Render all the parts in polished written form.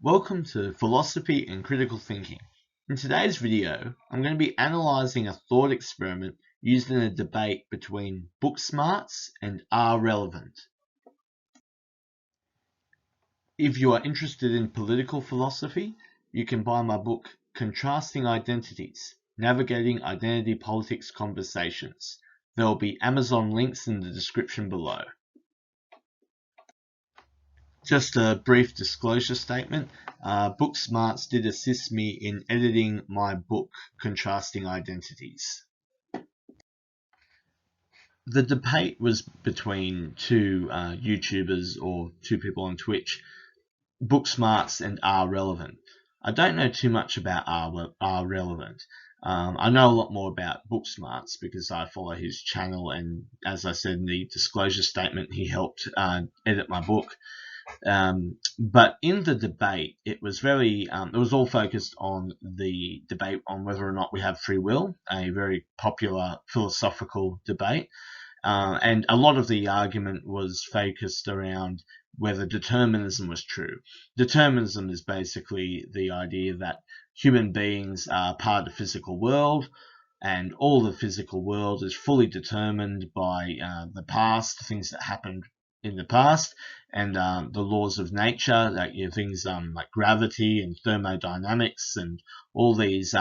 Welcome to Philosophy and Critical Thinking. In today's video, I'm going to be analysing a thought experiment used in a debate between Booksmarts and Ahrelevant. If you are interested in political philosophy, you can buy my book Contrasting Identities, Navigating Identity Politics Conversations. There will be Amazon links in the description below. Just a brief disclosure statement. Booksmarts did assist me in editing my book, Contrasting Identities. The debate was between two YouTubers or two people on Twitch, Booksmarts and Ahrelevant. I don't know too much about Ahrelevant. I know a lot more about Booksmarts because I follow his channel, and as I said in the disclosure statement, he helped edit my book. But in the debate, it was all focused on the debate on whether or not we have free will, a very popular philosophical debate. And a lot of the argument was focused around whether determinism was true. Determinism is basically the idea that human beings are part of the physical world, and all the physical world is fully determined by the past, things that happened in the past, and the laws of nature, like things like gravity and thermodynamics and all these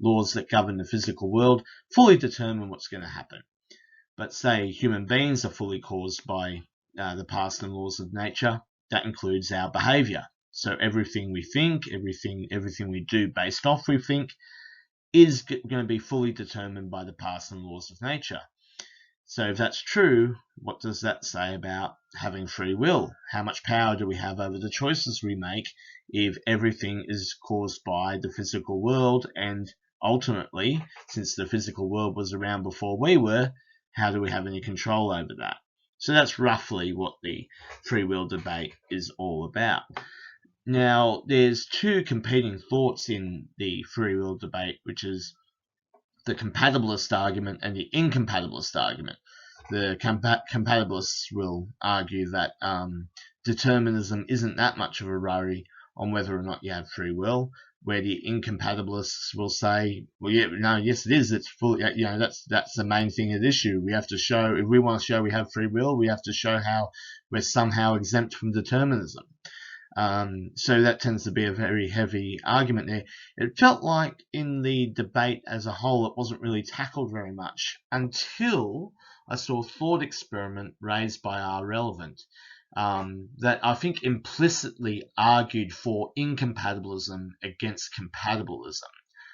laws that govern the physical world fully determine what's going to happen. But say human beings are fully caused by the past and laws of nature. That includes our behavior. So everything we think, everything we do based off we think, is going to be fully determined by the past and laws of nature. So if that's true, what does that say about having free will? How much power do we have over the choices we make if everything is caused by the physical world? And ultimately, since the physical world was around before we were, how do we have any control over that? So that's roughly what the free will debate is all about. Now, there's two competing thoughts in the free will debate, which is the compatibilist argument and the incompatibilist argument. The compatibilists will argue that determinism isn't that much of a worry on whether or not you have free will, where the incompatibilists will say, well, yes, it is. It's fully, that's the main thing at issue. We have to show, if we want to show we have free will, we have to show how we're somehow exempt from determinism. So that tends to be a very heavy argument there. It felt like in the debate as a whole, it wasn't really tackled very much until I saw a thought experiment raised by Ahrelevant that I think implicitly argued for incompatibilism against compatibilism.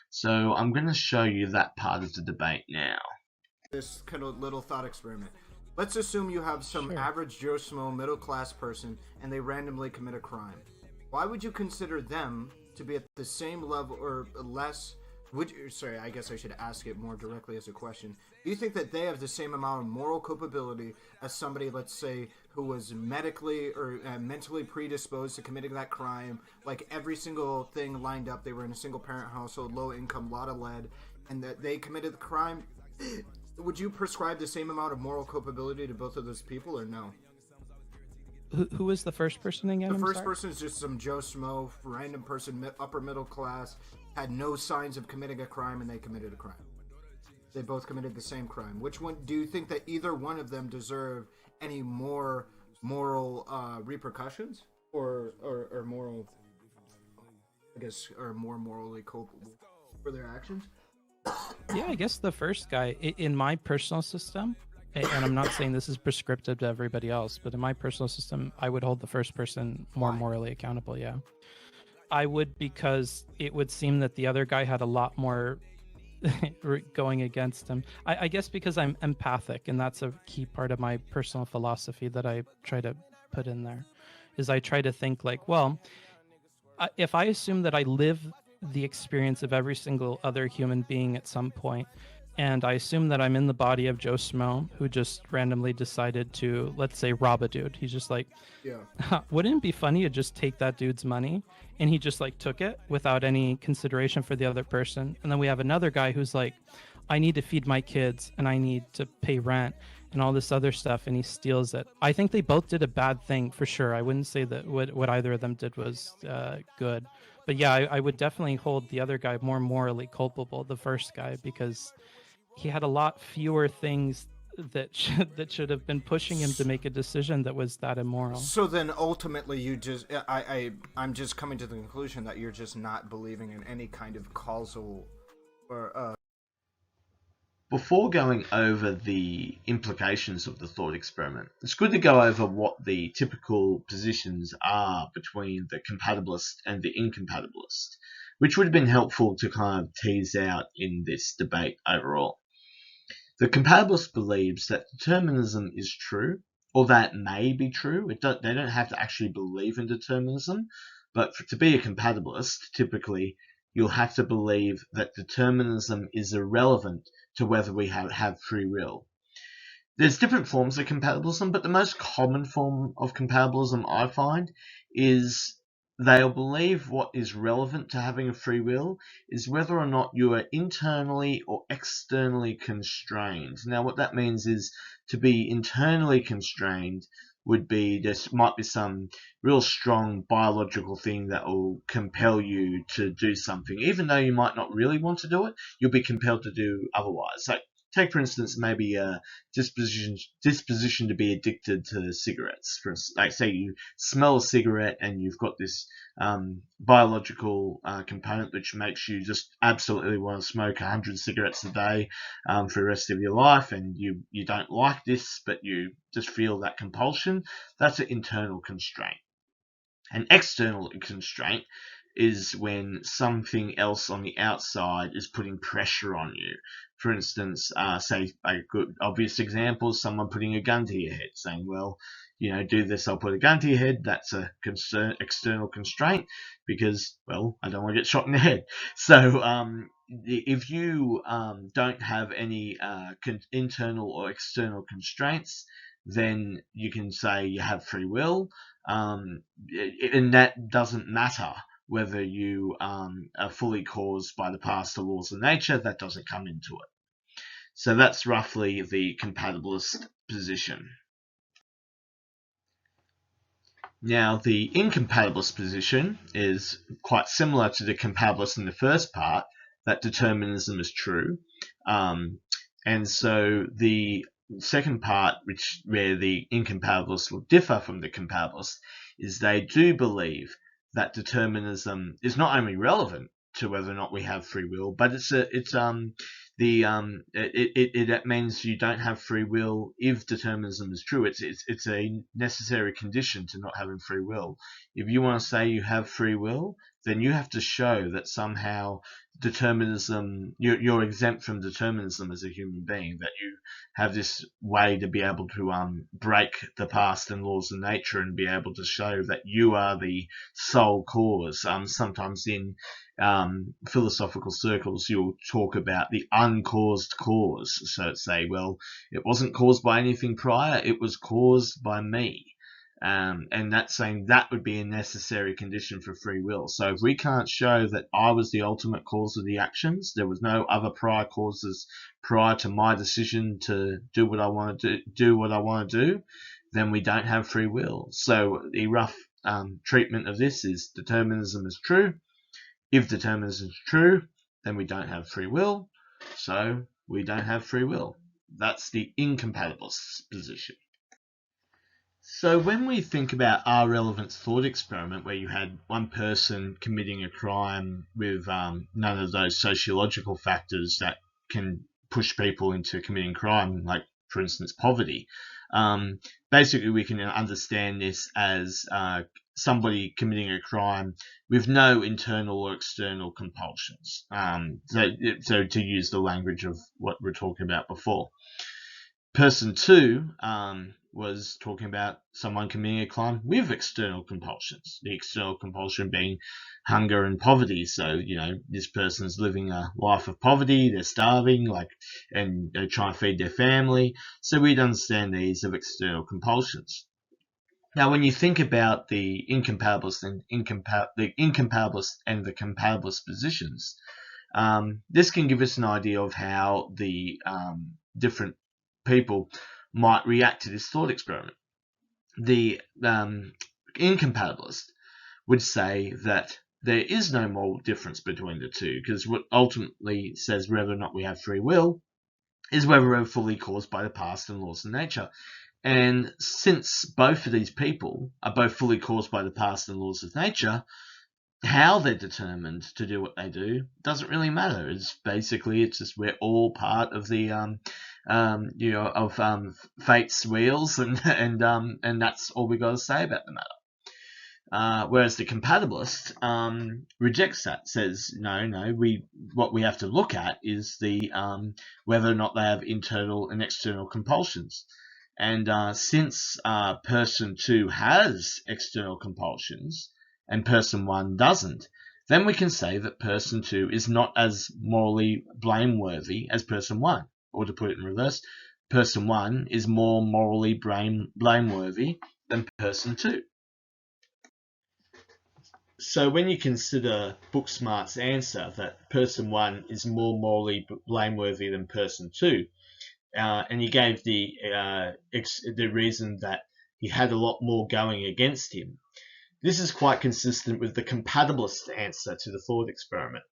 So I'm going to show you that part of the debate now. This kind of little thought experiment. Let's assume you have some average Joe Schmo middle-class person and they randomly commit a crime. Why would you consider them to be at the same level or less? Sorry, I guess I should ask it more directly as a question. Do you think that they have the same amount of moral culpability as somebody, let's say, who was medically or mentally predisposed to committing that crime? Like every single thing lined up, they were in a single-parent household, low income, lot of lead, and that they committed the crime? Would you prescribe the same amount of moral culpability to both of those people, or no? Who is the first person again? The first person is just some Joe Schmo, random person, upper middle class, had no signs of committing a crime, and they committed a crime. They both committed the same crime. Which one do you think that either one of them deserve any more moral repercussions, or moral, I guess, or more morally culpable for their actions? Yeah, I guess the first guy, in my personal system, and I'm not saying this is prescriptive to everybody else, but in my personal system, I would hold the first person more morally accountable, yeah. I would, because it would seem that the other guy had a lot more going against him. I guess because I'm empathic, and that's a key part of my personal philosophy that I try to put in there, is I try to think like, well, if I assume that I live the experience of every single other human being at some point, and I assume that I'm in the body of Joe Schmo, who just randomly decided to, let's say, rob a dude. He's just like, wouldn't it be funny to just take that dude's money? And he just like took it without any consideration for the other person. And then we have another guy who's like, I need to feed my kids and I need to pay rent. and all this other stuff, and he steals it. I think they both did a bad thing for sure. I wouldn't say that what either of them did was good, but yeah, I would definitely hold the other guy more morally culpable, the first guy, because he had a lot fewer things that should have been pushing him to make a decision that was that immoral. So then ultimately you just I'm just coming to the conclusion that you're just not believing in any kind of causal or Before going over the implications of the thought experiment, it's good to go over what the typical positions are between the compatibilist and the incompatibilist, which would have been helpful to kind of tease out in this debate overall. The compatibilist believes that determinism is true, or that may be true. They don't have to actually believe in determinism, but to be a compatibilist, typically, you'll have to believe that determinism is irrelevant to whether we have free will. There's different forms of compatibilism, but the most common form of compatibilism I find is they'll believe what is relevant to having a free will is whether or not you are internally or externally constrained. Now, what that means is to be internally constrained would be there might be some real strong biological thing that will compel you to do something. Even though you might not really want to do it, you'll be compelled to do otherwise. So take, for instance, maybe a disposition to be addicted to cigarettes. For instance, like say you smell a cigarette and you've got this biological component which makes you just absolutely want to smoke 100 cigarettes a day for the rest of your life, and you don't like this, but you just feel that compulsion. That's an internal constraint. An external constraint is when something else on the outside is putting pressure on you. For instance, say a good obvious example is someone putting a gun to your head, saying, well, do this, I'll put a gun to your head. That's a external constraint because, well, I don't want to get shot in the head. So if you don't have any internal or external constraints, then you can say you have free will, and that doesn't matter whether you are fully caused by the past or laws of nature. That doesn't come into it. So that's roughly the compatibilist position. Now, the incompatibilist position is quite similar to the compatibilist in the first part, that determinism is true. And so the second part, where the incompatibilists will differ from the compatibilists, is they do believe that determinism is not only relevant to whether or not we have free will, but it means you don't have free will if determinism is true. It's a necessary condition to not having free will. If you want to say you have free will, then you have to show that somehow determinism, you're exempt from determinism as a human being, that you have this way to be able to break the past and laws of nature and be able to show that you are the sole cause. Sometimes in philosophical circles, you'll talk about the uncaused cause. So say, well, it wasn't caused by anything prior, it was caused by me. And that's saying that would be a necessary condition for free will. So if we can't show that I was the ultimate cause of the actions, there was no other prior causes prior to my decision to do what I want to do, then we don't have free will. So the rough treatment of this is determinism is true. If determinism is true, then we don't have free will. So we don't have free will. That's the incompatibilist position. So when we think about Ahrelevant's thought experiment, where you had one person committing a crime with none of those sociological factors that can push people into committing crime, like, for instance, poverty, basically we can understand this as somebody committing a crime with no internal or external compulsions. So to use the language of what we're talking about before. Person 2 was talking about someone committing a crime with external compulsions. The external compulsion being hunger and poverty. So, this person's living a life of poverty, they're starving, and they're trying to feed their family. So we'd understand these as external compulsions. Now, when you think about the incompatibilist and the compatibilist positions, this can give us an idea of how the different people might react to this thought experiment. The incompatibilist would say that there is no moral difference between the two, because what ultimately says whether or not we have free will is whether we're fully caused by the past and laws of nature. And since both of these people are both fully caused by the past and laws of nature, how they're determined to do what they do doesn't really matter. It's just we're all part of the fate's wheels, and that's all we got to say about the matter. Whereas the compatibilist rejects that, says no, what we have to look at is the whether or not they have internal and external compulsions. And since person 2 has external compulsions and person 1 doesn't, then we can say that person 2 is not as morally blameworthy as person 1. Or to put it in reverse, person 1 is more morally blameworthy than person 2. So when you consider Booksmart's answer that person 1 is more morally blameworthy than person 2, and he gave the reason that he had a lot more going against him, this is quite consistent with the compatibilist answer to the thought experiment,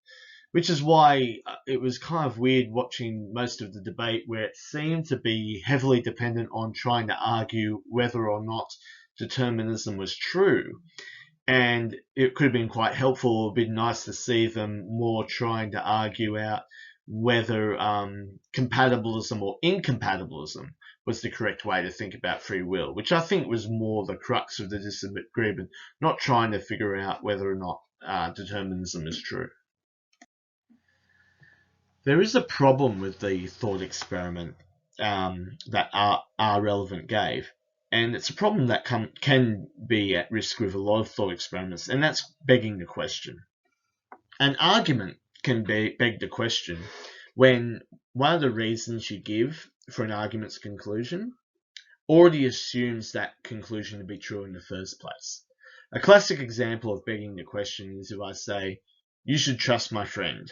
which is why it was kind of weird watching most of the debate, where it seemed to be heavily dependent on trying to argue whether or not determinism was true. And it could have been quite helpful. It would be nice to see them more trying to argue out whether compatibilism or incompatibilism was the correct way to think about free will, which I think was more the crux of the disagreement, not trying to figure out whether or not determinism is true. There is a problem with the thought experiment that Ahrelevant gave. And it's a problem that can be at risk with a lot of thought experiments, and that's begging the question. An argument can beg the question when one of the reasons you give for an argument's conclusion already assumes that conclusion to be true in the first place. A classic example of begging the question is if I say, "You should trust my friend,"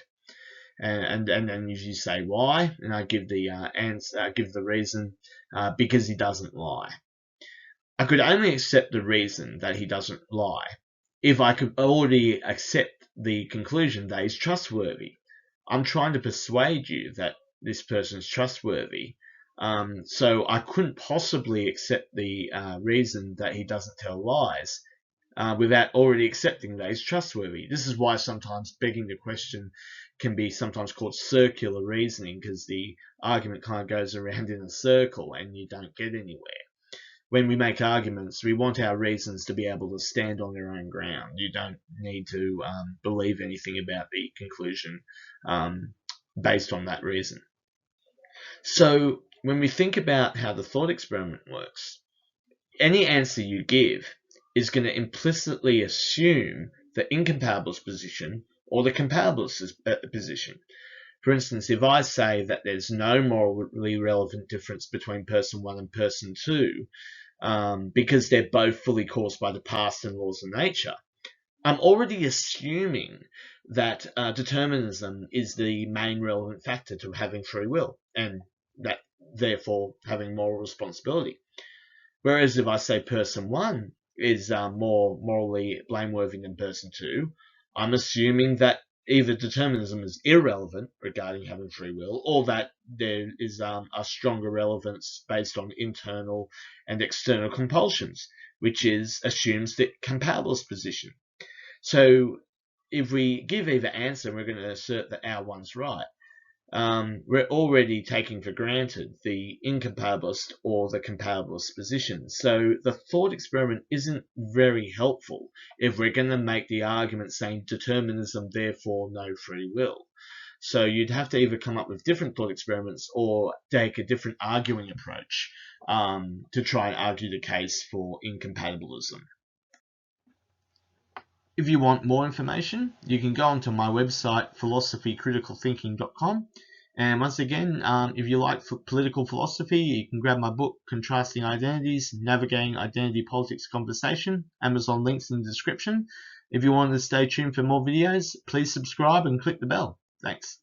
and then you say why, and I give the answer, give the reason, because he doesn't lie. I could only accept the reason that he doesn't lie if I could already accept the conclusion that he's trustworthy. I'm trying to persuade you that this person is trustworthy, so I couldn't possibly accept the reason that he doesn't tell lies without already accepting that he's trustworthy. This is why sometimes begging the question can be sometimes called circular reasoning, because the argument kind of goes around in a circle and you don't get anywhere. When we make arguments, we want our reasons to be able to stand on their own ground. You don't need to believe anything about the conclusion based on that reason. So when we think about how the thought experiment works, any answer you give is going to implicitly assume the incompatibilist position or the compatibilist position. For instance, if I say that there's no morally relevant difference between person 1 and person 2, because they're both fully caused by the past and laws of nature, I'm already assuming that determinism is the main relevant factor to having free will, and that therefore having moral responsibility. Whereas if I say person 1 is more morally blameworthy than person 2, I'm assuming that either determinism is irrelevant regarding having free will, or that there is a stronger relevance based on internal and external compulsions, which assumes the compatibilist position. So if we give either answer and we're going to assert that our one's right, we're already taking for granted the incompatibilist or the compatibilist position. So the thought experiment isn't very helpful if we're going to make the argument saying determinism, therefore no free will. So you'd have to either come up with different thought experiments or take a different arguing approach to try and argue the case for incompatibilism. If you want more information, you can go onto my website, philosophycriticalthinking.com. And once again, if you like political philosophy, you can grab my book, Contrasting Identities, Navigating Identity Politics Conversation. Amazon links in the description. If you want to stay tuned for more videos, please subscribe and click the bell. Thanks.